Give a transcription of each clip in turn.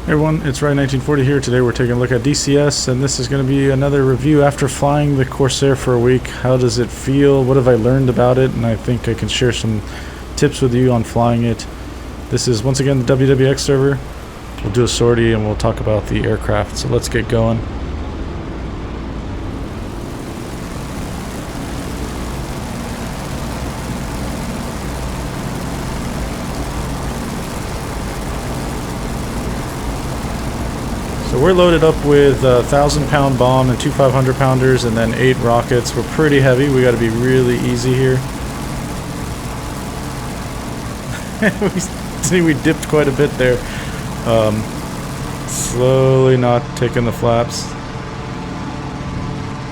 Hey everyone, it's Ride1940 here. Today we're taking a look at DCS, and this is going to be another review after flying the Corsair for a week. How does it feel? What have I learned about it? And I think I can share some tips with you on flying it. This is once again the WWX server. We'll do a sortie and we'll talk about the aircraft. So let's get going. So we're loaded up with a 1,000-pound bomb and two 500-pounders and then 8 rockets. We're pretty heavy. We got to be really easy here. We dipped quite a bit there. Slowly not taking the flaps.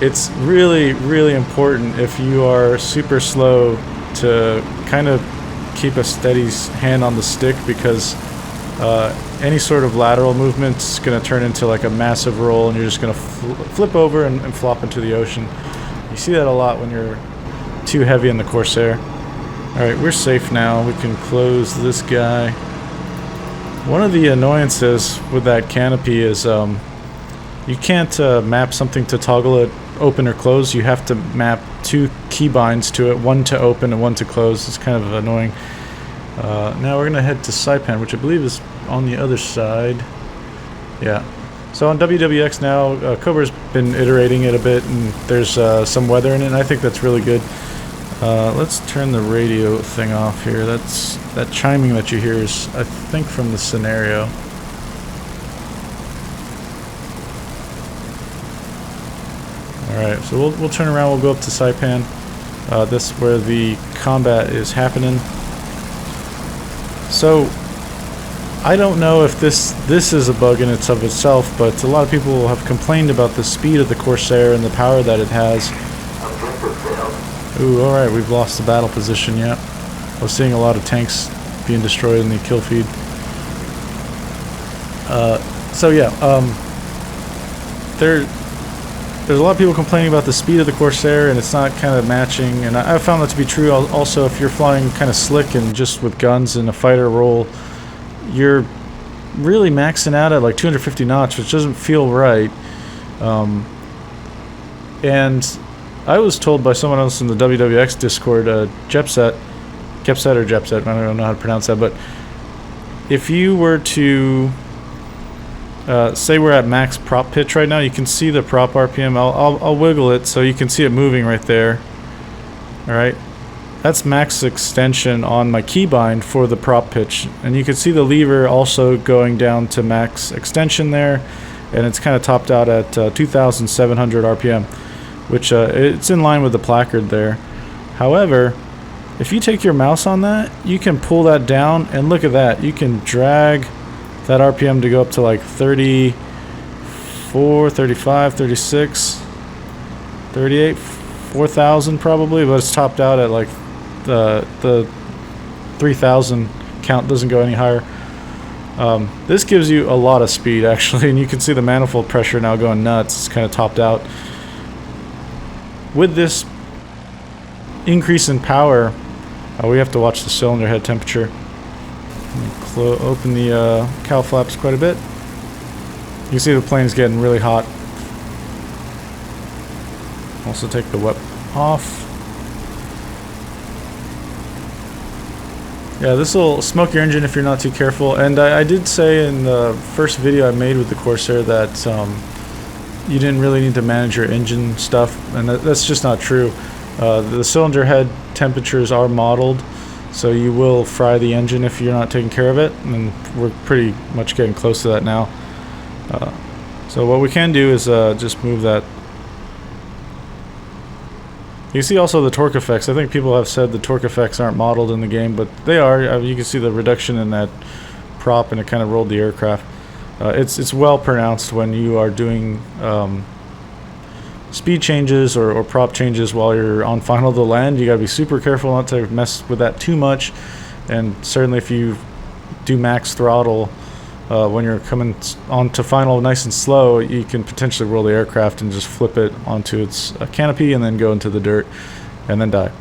It's really important if you are super slow to kind of keep a steady hand on the stick, because any sort of lateral movement is going to turn into like a massive roll, and you're just going to flip over and flop into the ocean. You see that a lot when you're too heavy in the Corsair. Alright, we're safe now. We can close this guy. One of the annoyances with that canopy is you can't map something to toggle it open or close. You have to map 2 keybinds to it, one to open and one to close. It's kind of annoying. Now we're going to head to Saipan, which I believe is on the other side. Yeah. So on WWX now, Cobra's been iterating it a bit, and there's some weather in it, and I think that's really good. Let's turn the radio thing off here. That chiming that you hear is, I think, from the scenario. Alright, so we'll turn around, we'll go up to Saipan. This is where the combat is happening. So, I don't know if this is a bug in itself, but a lot of people have complained about the speed of the Corsair and the power that it has. Ooh, alright, we've lost the battle position yet. I was seeing a lot of tanks being destroyed in the kill feed. So yeah, there's a lot of people complaining about the speed of the Corsair, and it's not kind of matching, and I found that to be true. Also, if you're flying kind of slick and just with guns in a fighter roll, you're really maxing out at like 250 knots, which doesn't feel right. And I was told by someone else in the WWX Discord, Gepset, I don't know how to pronounce that, but if you were to say we're at max prop pitch right now, you can see the prop RPM. I'll wiggle it so you can see it moving right there. Alright, that's max extension on my keybind for the prop pitch, and you can see the lever also going down to max extension there, and it's kind of topped out at 2,700 RPM, which it's in line with the placard there. However, if you take your mouse on that, you can pull that down, and look at that, you can drag that RPM to go up to like 34, 35, 36, 38, 4,000 probably, but it's topped out at like the 3,000 count, doesn't go any higher. This gives you a lot of speed actually, and you can see the manifold pressure now going nuts. It's kind of topped out. With this increase in power, we have to watch the cylinder head temperature. Open the cowl flaps quite a bit. You can see the plane's getting really hot. Also take the WEP off. Yeah, this will smoke your engine if you're not too careful. And I did say in the first video I made with the Corsair that you didn't really need to manage your engine stuff, and that's just not true. The cylinder head temperatures are modeled, so you will fry the engine if you're not taking care of it, and we're pretty much getting close to that now. So what we can do is just move that. You see also the torque effects. I think people have said the torque effects aren't modeled in the game, but they are. You can see the reduction in that prop, and it kind of rolled the aircraft. It's well pronounced when you are doing speed changes or prop changes while you're on final to land. You gotta be super careful not to mess with that too much, and certainly if you do max throttle when you're coming onto final nice and slow, you can potentially roll the aircraft and just flip it onto its canopy and then go into the dirt and then die.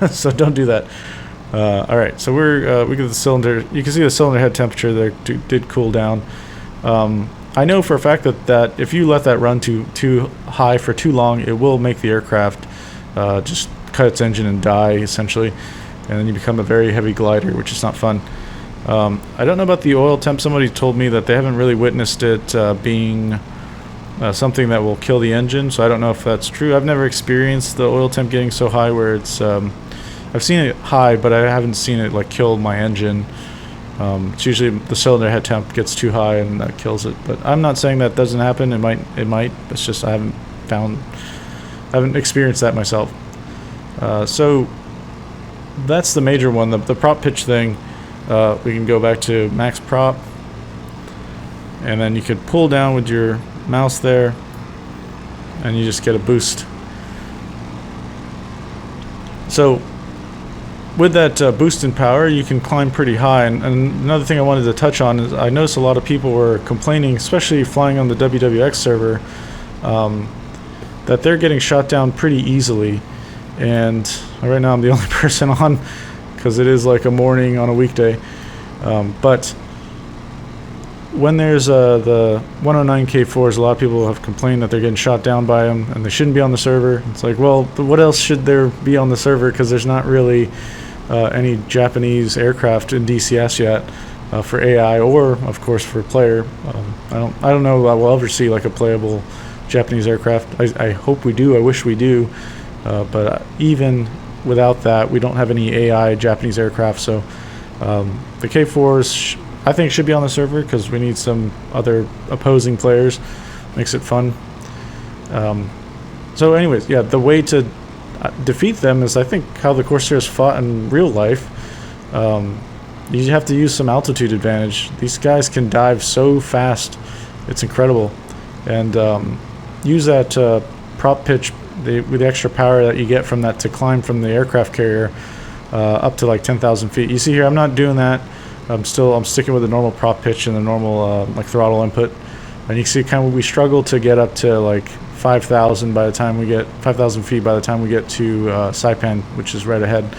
So don't do that. Alright, so we get the cylinder. You can see the cylinder head temperature there did cool down. I know for a fact that if you let that run too high for too long, it will make the aircraft just cut its engine and die, essentially. And then you become a very heavy glider, which is not fun. I don't know about the oil temp. Somebody told me that they haven't really witnessed it being something that will kill the engine, so I don't know if that's true. I've never experienced the oil temp getting so high where it's... I've seen it high, but I haven't seen it like kill my engine. It's usually the cylinder head temp gets too high and that kills it. But I'm not saying that doesn't happen. It might. It's just I haven't experienced that myself. So that's the major one. The prop pitch thing. We can go back to max prop, and then you could pull down with your mouse there, and you just get a boost. So with that boost in power, you can climb pretty high. And another thing I wanted to touch on is I noticed a lot of people were complaining, especially flying on the WWX server, that they're getting shot down pretty easily. And right now I'm the only person on, because it is like a morning on a weekday. But when there's the 109K4s, a lot of people have complained that they're getting shot down by them and they shouldn't be on the server. It's like, well, what else should there be on the server? Because there's not really any Japanese aircraft in DCS yet for AI, or of course for player. I don't know if we'll ever see like a playable Japanese aircraft. I hope we do. I wish we do. But even without that, we don't have any AI Japanese aircraft. So the K4s I think should be on the server because we need some other opposing players. Makes it fun. So anyways, yeah, the way to defeat them is, I think, how the Corsairs fought in real life. You have to use some altitude advantage. These guys can dive so fast. It's incredible. And use that prop pitch with the extra power that you get from that to climb from the aircraft carrier up to like 10,000 feet. You see here, I'm not doing that. I'm sticking with the normal prop pitch and the normal like throttle input. And you can see kind of we struggle to get up to like 5,000 by the time we get 5,000 feet by the time we get to Saipan, which is right ahead.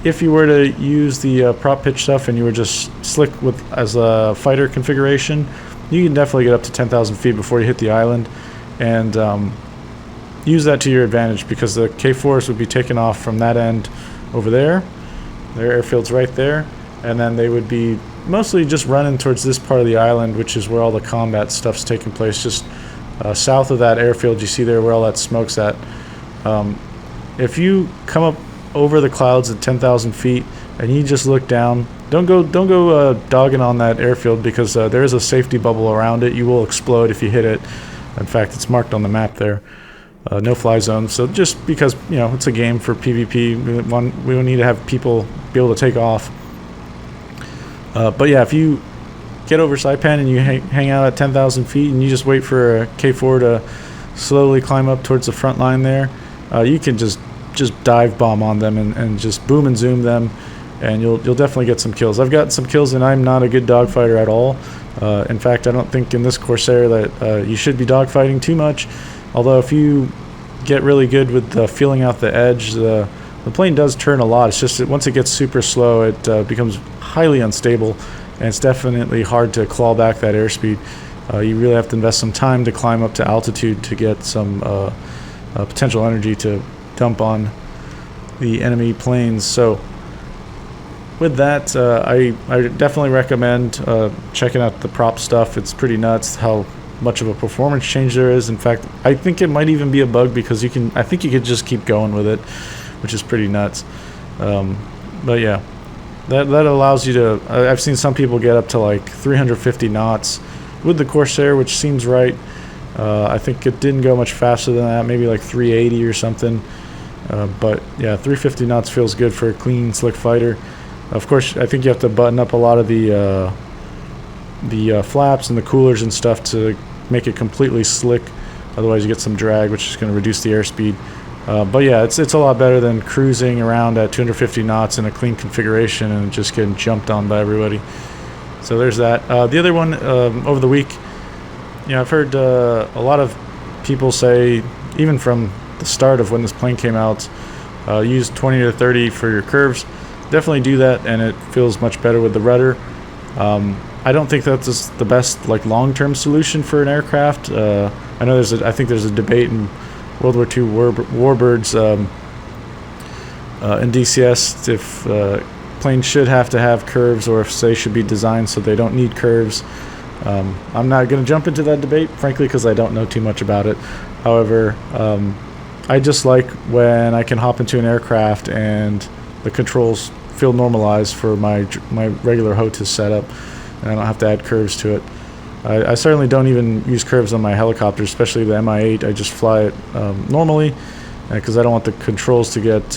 If you were to use the prop pitch stuff and you were just slick with as a fighter configuration, you can definitely get up to 10,000 feet before you hit the island, and use that to your advantage because the K4s would be taken off from that end over there. Their airfield's right there, and then they would be mostly just running towards this part of the island, which is where all the combat stuff's taking place, just south of that airfield you see there where all that smoke's at. If you come up over the clouds at 10,000 feet and you just look down, don't go dogging on that airfield because there is a safety bubble around it. You will explode if you hit it. In fact, it's marked on the map there. No fly zone. So just because, you know, it's a game for PvP, we need to have people be able to take off. But yeah, if you get over Saipan and you hang out at 10,000 feet and you just wait for a K4 to slowly climb up towards the front line there, you can just dive bomb on them and just boom and zoom them, and you'll definitely get some kills. I've got some kills, and I'm not a good dogfighter at all. In fact, I don't think in this Corsair that you should be dogfighting too much. Although if you get really good with feeling out the edge, the plane does turn a lot. It's just that once it gets super slow, it becomes highly unstable, and it's definitely hard to claw back that airspeed. You really have to invest some time to climb up to altitude to get some potential energy to dump on the enemy planes. So with that, I definitely recommend checking out the prop stuff. It's pretty nuts how much of a performance change there is. In fact, I think it might even be a bug because I think you could just keep going with it, which is pretty nuts. But yeah, that allows you to, I've seen some people get up to like 350 knots with the Corsair, which seems right. I think it didn't go much faster than that, maybe like 380 or something. But yeah, 350 knots feels good for a clean, slick fighter. Of course, I think you have to button up a lot of the flaps and the coolers and stuff to make it completely slick. Otherwise, you get some drag, which is going to reduce the airspeed. But yeah, it's a lot better than cruising around at 250 knots in a clean configuration and just getting jumped on by everybody. So there's that. The other one, over the week, I've heard a lot of people say, even from the start of when this plane came out, use 20 to 30 for your curves. Definitely do that, and it feels much better with the rudder. I don't think that's the best like long-term solution for an aircraft. I know I think there's a debate in World War II warbirds in DCS if planes should have to have curves or if they should be designed so they don't need curves. I'm not going to jump into that debate, frankly, because I don't know too much about it. However, I just like when I can hop into an aircraft and the controls feel normalized for my regular HOTAS setup, and I don't have to add curves to it. I certainly don't even use curves on my helicopters, especially the Mi-8. I just fly it normally because I don't want the controls to get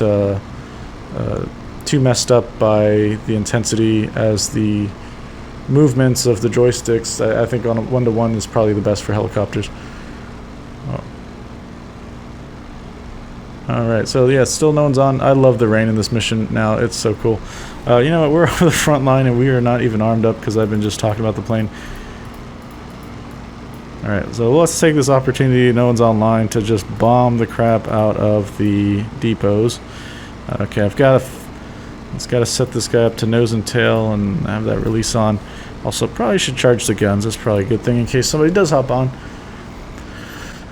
too messed up by the intensity as the movements of the joysticks. I think on a 1-to-1 is probably the best for helicopters. Alright, so yeah, still no one's on. I love the rain in this mission now. It's so cool. You know what, we're over the front line and we are not even armed up because I've been just talking about the plane. Alright, so let's take this opportunity, no one's online, to just bomb the crap out of the depots. Okay, I've got to set this guy up to nose and tail and have that release on. Also, probably should charge the guns. That's probably a good thing in case somebody does hop on.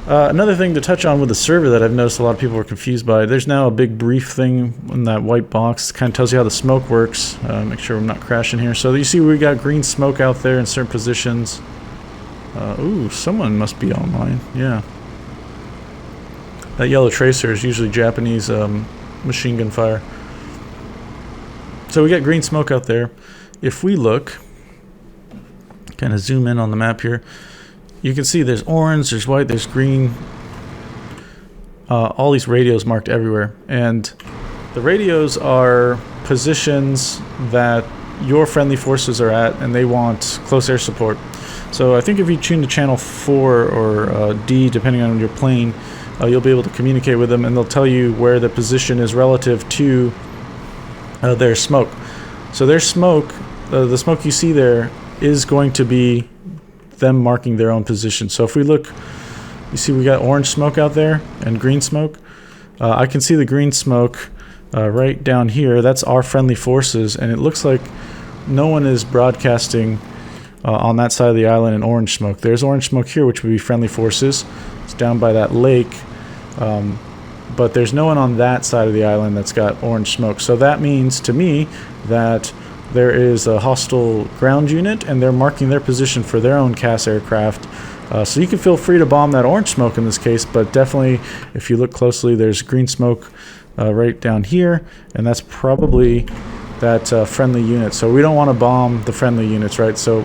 Another thing to touch on with the server that I've noticed a lot of people are confused by, there's now a big brief thing in that white box. It kind of tells you how the smoke works. Make sure I'm not crashing here. So you see we got green smoke out there in certain positions. Ooh, someone must be online. Yeah. That yellow tracer is usually Japanese machine gun fire. So we got green smoke out there. If we look, kind of zoom in on the map here, you can see there's orange, there's white, there's green. All these radios marked everywhere. And the radios are positions that your friendly forces are at, and they want close air support. So I think if you tune to channel 4 or D, depending on your plane, you'll be able to communicate with them, and they'll tell you where the position is relative to their smoke. So their smoke, the smoke you see there, is going to be them marking their own position. So if we look, you see we got orange smoke out there and green smoke. I can see the green smoke right down here. That's our friendly forces, and it looks like no one is broadcasting on that side of the island in orange smoke. There's orange smoke here, which would be friendly forces. It's down by that lake, but there's no one on that side of the island that's got orange smoke. So that means to me that there is a hostile ground unit, and they're marking their position for their own CAS aircraft. So you can feel free to bomb that orange smoke in this case, but definitely if you look closely, there's green smoke right down here, and that's probably that friendly unit. So we don't want to bomb the friendly units, right? So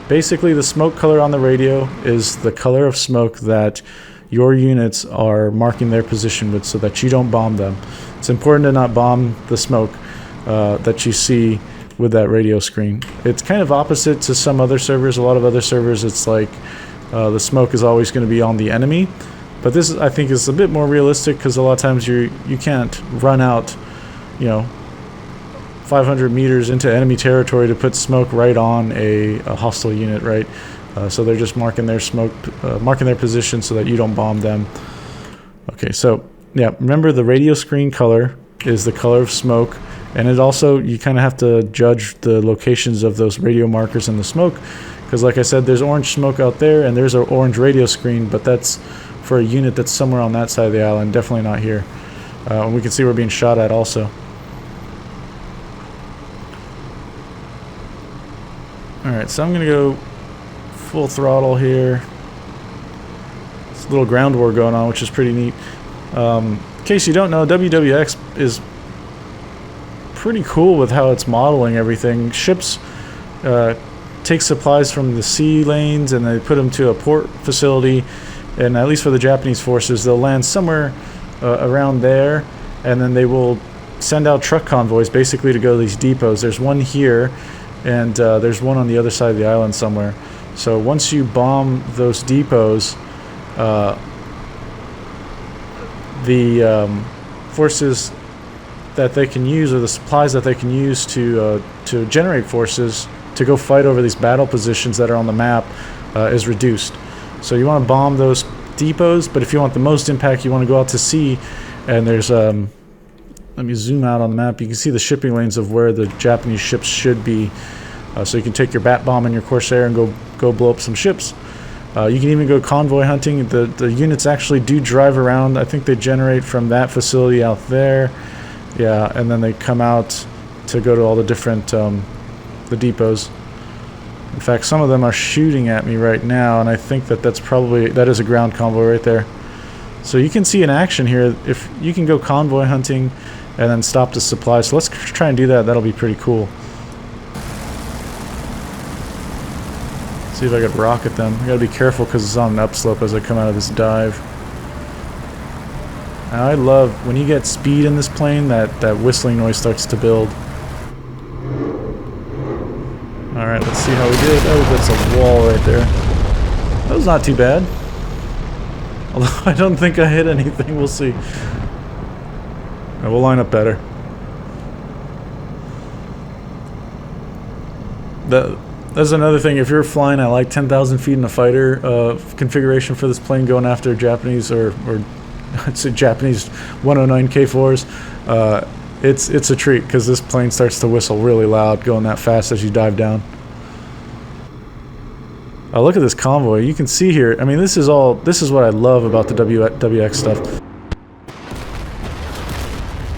basically the smoke color on the radio is the color of smoke that your units are marking their position with, so that you don't bomb them. It's important to not bomb the smoke that you see with that radio screen. It's kind of opposite to some other servers. A lot of other servers, it's like the smoke is always going to be on the enemy. But this, I think, is a bit more realistic, because a lot of times you can't run out, 500 meters into enemy territory to put smoke right on a hostile unit, right? So they're just marking their smoke, marking their position so that you don't bomb them. Okay, so yeah, remember the radio screen color is the color of smoke. And it also, you kind of have to judge the locations of those radio markers in the smoke, because like I said, there's orange smoke out there and there's an orange radio screen, but that's for a unit that's somewhere on that side of the island, definitely not here. And we can see we're being shot at also. Alright, so I'm going to go full throttle here. There's a little ground war going on, which is pretty neat. In case you don't know, WWX is pretty cool with how it's modeling everything. Ships take supplies from the sea lanes and they put them to a port facility, and at least for the Japanese forces, they'll land somewhere around there, and then they will send out truck convoys basically to go to these depots. There's one here, and there's one on the other side of the island somewhere. So once you bomb those depots, the forces that they can use, or the supplies that they can use to generate forces to go fight over these battle positions that are on the map is reduced. So you want to bomb those depots, but if you want the most impact, you want to go out to sea, and there's let me zoom out on the map. You can see the shipping lanes of where the Japanese ships should be So you can take your bat bomb and your Corsair and go blow up some ships. You can even go convoy hunting. The units actually do drive around. I think they generate from that facility out there. Yeah, and then they come out to go to all the different the depots. In fact, some of them are shooting at me right now, and I think that that is a ground convoy right there. So you can see in action here, if you can go convoy hunting and then stop the supply. So let's try and do that. That'll be pretty cool. See if I could rocket them. I gotta be careful because it's on an upslope as I come out of this dive. Now I love when you get speed in this plane, that whistling noise starts to build. Alright, let's see how we did. Oh, that's a wall right there. That was not too bad. Although I don't think I hit anything. We'll see. Right, we'll line up better. That's another thing. If you're flying at like 10,000 feet in a fighter configuration for this plane, going after Japanese or I'd say Japanese 109 K4s, it's a treat because this plane starts to whistle really loud going that fast as you dive down. Oh, look at this convoy. You can see here. I mean, this is what I love about the WX stuff.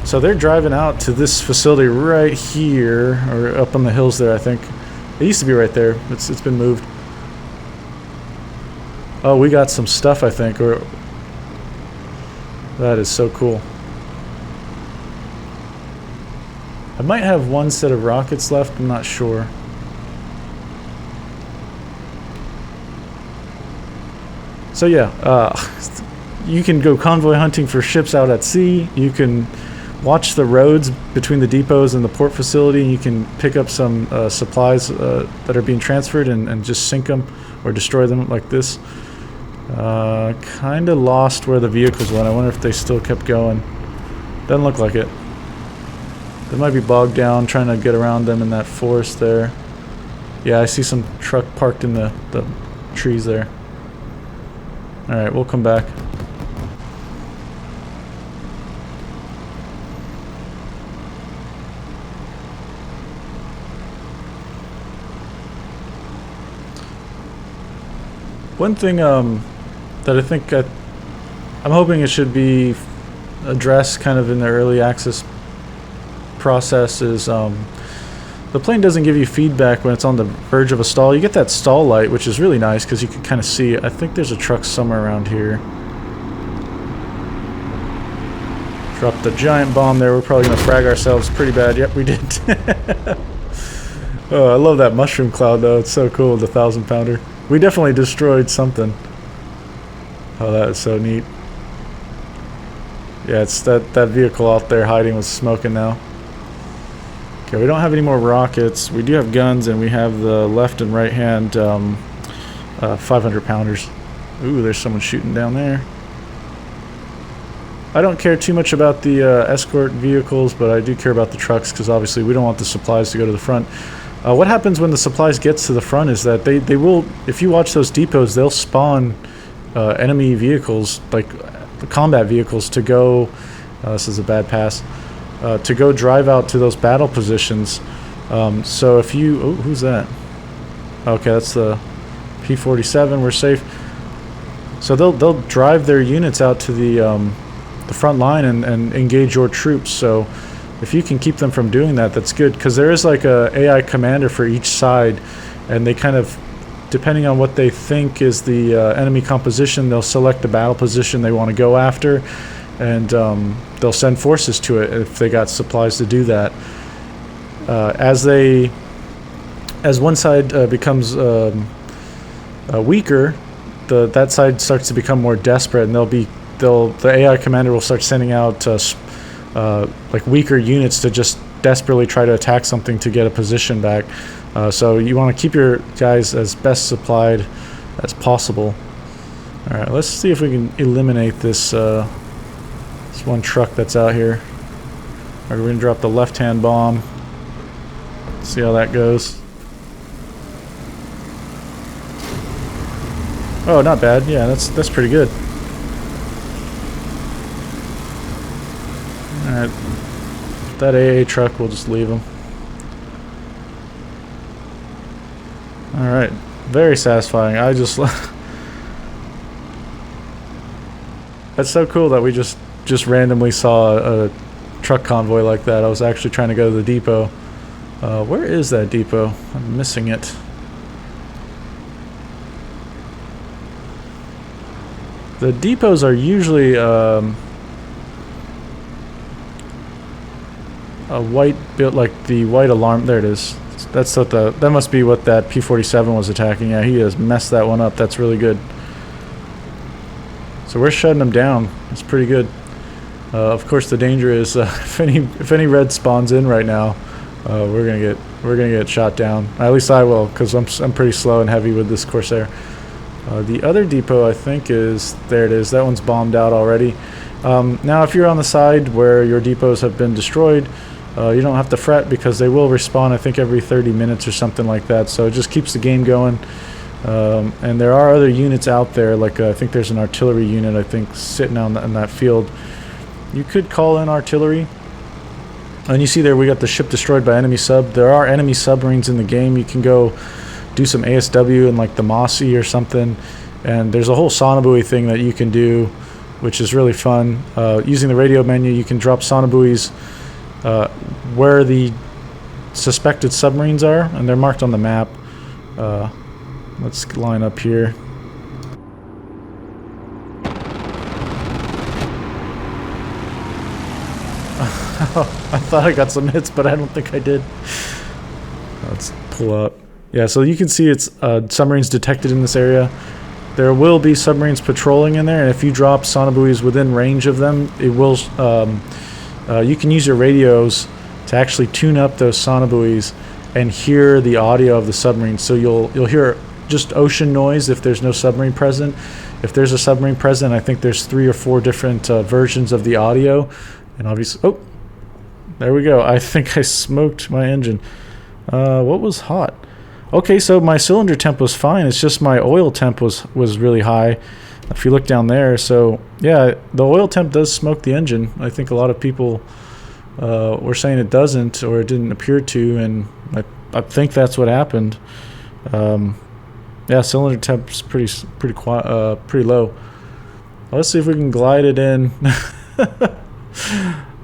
So they're driving out to this facility right here, or up on the hills there, I think. It used to be right there. It's been moved. Oh, we got some stuff, I think. Or that is so cool. I might have one set of rockets left. I'm not sure. So yeah, you can go convoy hunting for ships out at sea. You can watch the roads between the depots and the port facility. You can pick up some supplies that are being transferred and just sink them or destroy them like this. Kind of lost where the vehicles went. I wonder if they still kept going. Doesn't look like it. They might be bogged down trying to get around them in that forest there. Yeah, I see some truck parked in the trees there. Alright, we'll come back. One thing that I think I'm hoping it should be addressed kind of in the early access process is the plane doesn't give you feedback when it's on the verge of a stall. You get that stall light, which is really nice because you can kind of see it. I think there's a truck somewhere around here. Dropped a giant bomb there. We're probably going to frag ourselves pretty bad. Yep, we did. Oh, I love that mushroom cloud though. It's so cool, the 1,000-pounder. We definitely destroyed something. Oh, that is so neat. Yeah, it's that vehicle out there hiding with smoking now. Okay, we don't have any more rockets. We do have guns, and we have the left and right hand 500-pounders. Ooh, there's someone shooting down there. I don't care too much about the escort vehicles, but I do care about the trucks because obviously we don't want the supplies to go to the front. What happens when the supplies gets to the front is that they will, if you watch those depots, they'll spawn enemy vehicles, like combat vehicles, to go, this is a bad pass, to go drive out to those battle positions. So if you, oh, who's that? Okay, that's the P-47, we're safe. So they'll drive their units out to the front line and engage your troops. So if you can keep them from doing that, that's good, because there is like a AI commander for each side, and they kind of, depending on what they think is the enemy composition, they'll select the battle position they want to go after, and they'll send forces to it if they got supplies to do that. As one side becomes weaker, that side starts to become more desperate, and the AI commander will start sending out like weaker units to just desperately try to attack something to get a position back. So you want to keep your guys as best supplied as possible. All right, let's see if we can eliminate this this one truck that's out here. All right, we're gonna drop the left-hand bomb. See how that goes. Oh, not bad. Yeah, that's pretty good. Alright, that AA truck, we'll just leave them. Alright, very satisfying. I just... That's so cool that we just randomly saw a truck convoy like that. I was actually trying to go to the depot. Where is that depot? I'm missing it. The depots are usually a white built, like the white alarm. There it is. That's what that must be what that P-47 was attacking. Yeah, he has messed that one up. That's really good. So we're shutting them down. It's pretty good. Of course, the danger is if any red spawns in right now, we're gonna get shot down. At least I will, because I'm pretty slow and heavy with this Corsair. The other depot, I think, is there. It is. That one's bombed out already. Now, if you're on the side where your depots have been destroyed, you don't have to fret because they will respawn, I think, every 30 minutes or something like that. So it just keeps the game going. And there are other units out there, like I think there's an artillery unit, I think, sitting on that field. You could call in artillery. And you see there we got the ship destroyed by enemy sub. There are enemy submarines in the game. You can go do some ASW in like the Mossy or something. And there's a whole sonobuoy thing that you can do, which is really fun. Using the radio menu, you can drop sonobuoys where the suspected submarines are, and they're marked on the map. Let's line up here. I thought I got some hits, but I don't think I did. Let's pull up. Yeah, so you can see it's submarines detected in this area. There will be submarines patrolling in there, and if you drop sonobuoys within range of them, it will. You can use your radios to actually tune up those sonobuoys and hear the audio of the submarine. So you'll hear just ocean noise if there's no submarine present. If there's a submarine present, I think there's 3 or 4 different versions of the audio. And obviously, oh, there we go. I think I smoked my engine. What was hot? Okay, so my cylinder temp was fine. It's just my oil temp was really high. If you look down there, so yeah, the oil temp does smoke the engine. I think a lot of people were saying it doesn't, or it didn't appear to, and I think that's what happened. Yeah, cylinder temp's pretty low. Let's see if we can glide it in.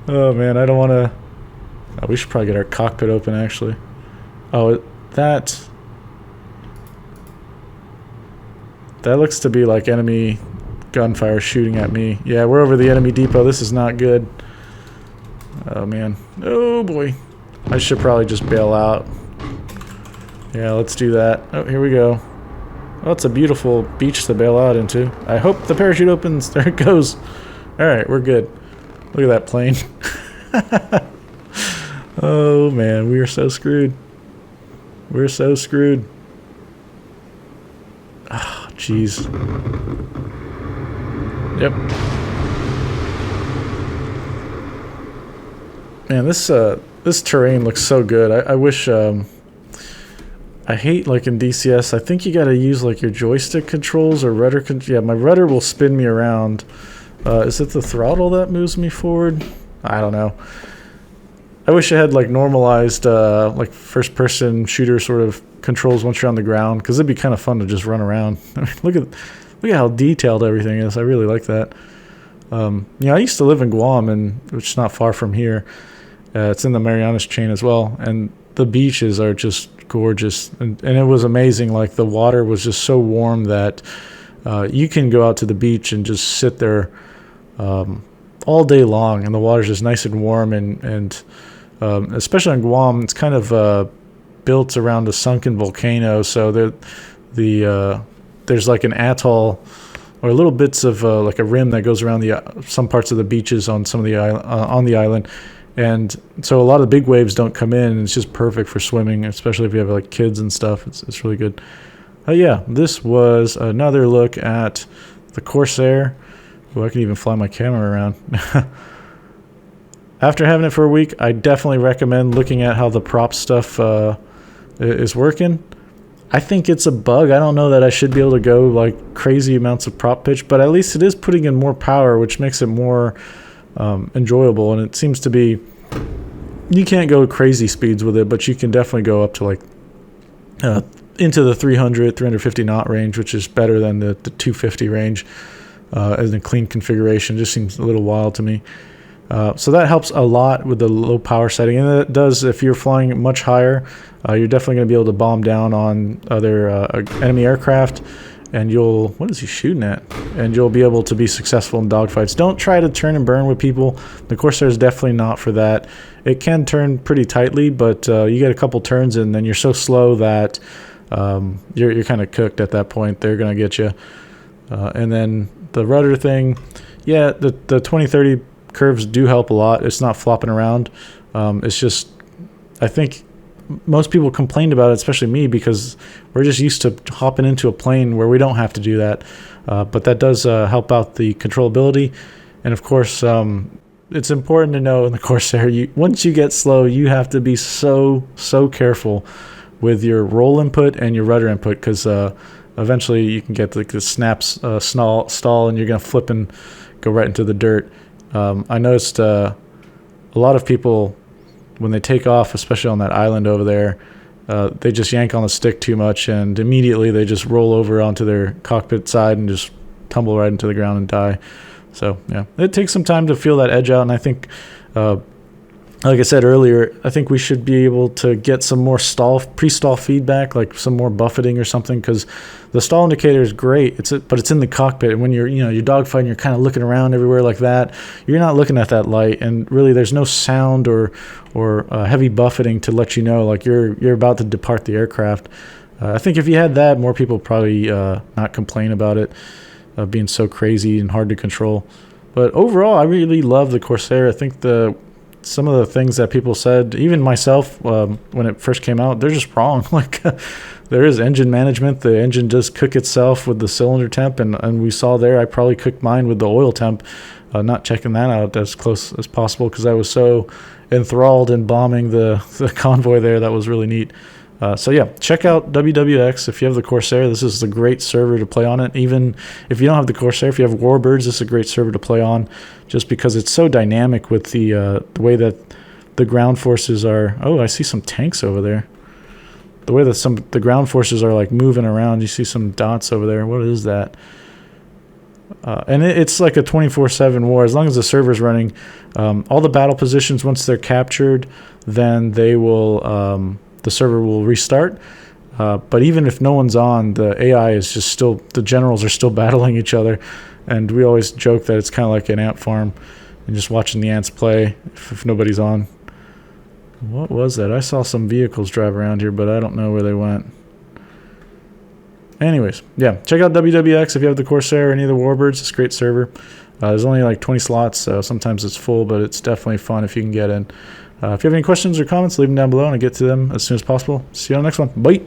Oh man, I don't want to. Oh, we should probably get our cockpit open actually. Oh, that looks to be like enemy gunfire shooting at me. Yeah, we're over the enemy depot. This is not good. Oh man. Oh boy. I should probably just bail out. Yeah, let's do that. Oh, here we go. Well, it's a beautiful beach to bail out into. I hope the parachute opens. There it goes. Alright, we're good. Look at that plane. Oh man, we are so screwed. We're so screwed. Ah, oh, jeez. Yep. Man, this terrain looks so good. I wish. I hate, like in DCS, I think you gotta use like your joystick controls or rudder. Yeah, my rudder will spin me around. Is it the throttle that moves me forward? I don't know. I wish it had like normalized like first-person shooter sort of controls once you're on the ground, because it'd be kind of fun to just run around. I mean, look at how detailed everything is. I really like that. Yeah, I used to live in Guam, which is not far from here. It's in the Marianas chain as well, and the beaches are just gorgeous, and it was amazing. Like the water was just so warm that you can go out to the beach and just sit there all day long, and the water's just nice and warm, and especially in Guam, it's kind of built around a sunken volcano, so there's like an atoll or little bits of like a rim that goes around some parts of the beaches on some of the on the island, and so a lot of the big waves don't come in, and it's just perfect for swimming, especially if you have like kids and stuff. It's really good. Yeah, this was another look at the Corsair. Oh, I can even fly my camera around. After having it for a week, I definitely recommend looking at how the prop stuff is working. I think it's a bug. I don't know that I should be able to go like crazy amounts of prop pitch, but at least it is putting in more power, which makes it more enjoyable. And it seems to be, you can't go crazy speeds with it, but you can definitely go up to like into the 300, 350 knot range, which is better than the 250 range as a clean configuration. Just seems a little wild to me. So that helps a lot with the low power setting, and it does if you're flying much higher. You're definitely going to be able to bomb down on other enemy aircraft, and what is he shooting at? And you'll be able to be successful in dogfights. Don't try to turn and burn with people. The Corsair is definitely not for that. It can turn pretty tightly, but you get a couple turns and then you're so slow that you're kind of cooked at that point. They're going to get you. And then the rudder thing, yeah, the 20-30 curves do help a lot. It's not flopping around. It's just, I think most people complained about it, especially me, because we're just used to hopping into a plane where we don't have to do that. But that does help out the controllability. And of course, it's important to know in the Corsair, once you get slow, you have to be so careful with your roll input and your rudder input, because eventually you can get the snaps stall, and you're going to flip and go right into the dirt. I noticed a lot of people, when they take off, especially on that island over there, they just yank on the stick too much, and immediately they just roll over onto their cockpit side and just tumble right into the ground and die. So yeah, it takes some time to feel that edge out, and I think, like I said earlier, I think we should be able to get some more pre-stall feedback, like some more buffeting or something, because the stall indicator is great, but it's in the cockpit, and when you're dogfighting, you're kind of looking around everywhere like that. You're not looking at that light, and really there's no sound or heavy buffeting to let you know like you're about to depart the aircraft. I think if you had that, more people probably not complain about it being so crazy and hard to control. But overall, I really love the Corsair. I think some of the things that people said, even myself, when it first came out, they're just wrong. Like, there is engine management. The engine does cook itself with the cylinder temp, and we saw there, I probably cooked mine with the oil temp, not checking that out as close as possible because I was so enthralled in bombing the convoy there. That was really neat. So yeah, check out WWX if you have the Corsair. This is a great server to play on it. Even if you don't have the Corsair, if you have Warbirds, this is a great server to play on, just because it's so dynamic with the way that the ground forces are. Oh, I see some tanks over there. The way that the ground forces are like moving around. You see some dots over there. What is that? And it's like a 24/7 war. As long as the server's running, all the battle positions, once they're captured, then they will. The server will restart, but even if no one's on, the AI is just still, the generals are still battling each other, and we always joke that it's kind of like an ant farm and just watching the ants play if nobody's on. What was that? I saw some vehicles drive around here, but I don't know where they went. Anyways, yeah, check out WWX if you have the Corsair or any of the Warbirds. It's a great server. There's only like 20 slots, so sometimes it's full, but it's definitely fun if you can get in. If you have any questions or comments, leave them down below and I'll get to them as soon as possible. See you on the next one. Bye.